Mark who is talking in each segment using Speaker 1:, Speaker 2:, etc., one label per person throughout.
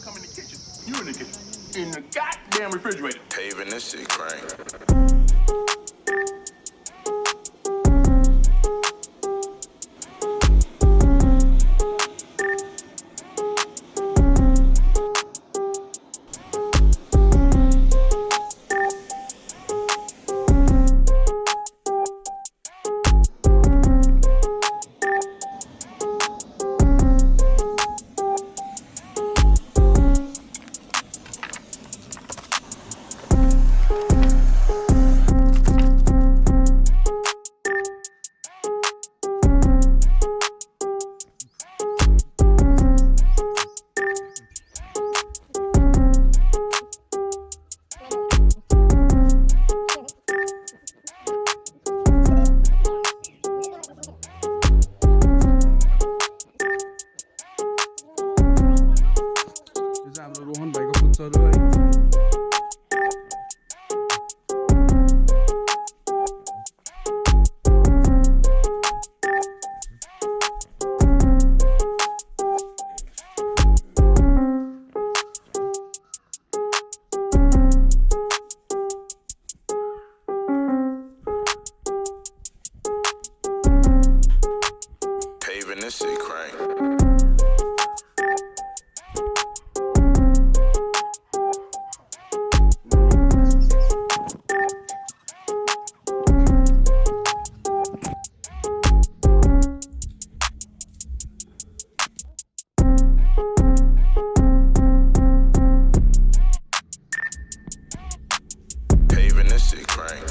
Speaker 1: come in the kitchen. You in the kitchen. In the goddamn refrigerator.
Speaker 2: Paving this shit, crank. Paving this shit, crank. Paving this shit, crank.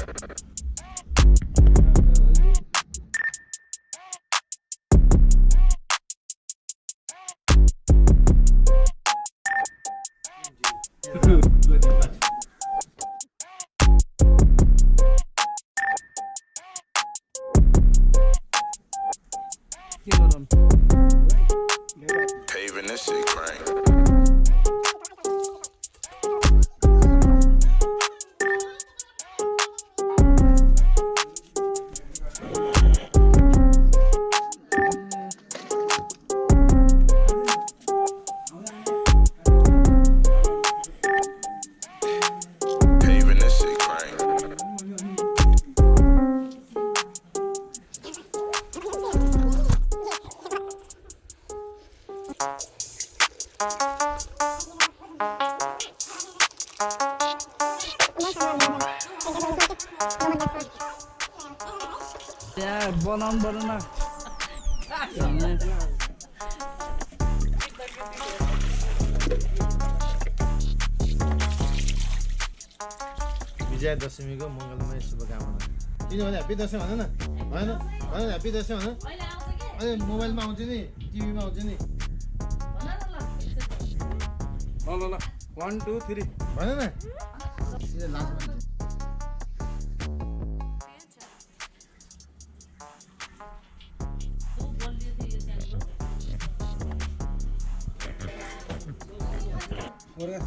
Speaker 2: Paving this shit, crank. Paving this shit, crank.
Speaker 3: Yeah, banana.
Speaker 4: Vijaya दशमीको मङ्गलमय शुभकामना किनभने happy Dashain भन न भएन भन happy Dashain भन अहिले मोबाइलमा आउँछ नि टिभीमा आउँछ नि
Speaker 5: ल 1 2 3
Speaker 4: भन न लास्ट
Speaker 5: ओरे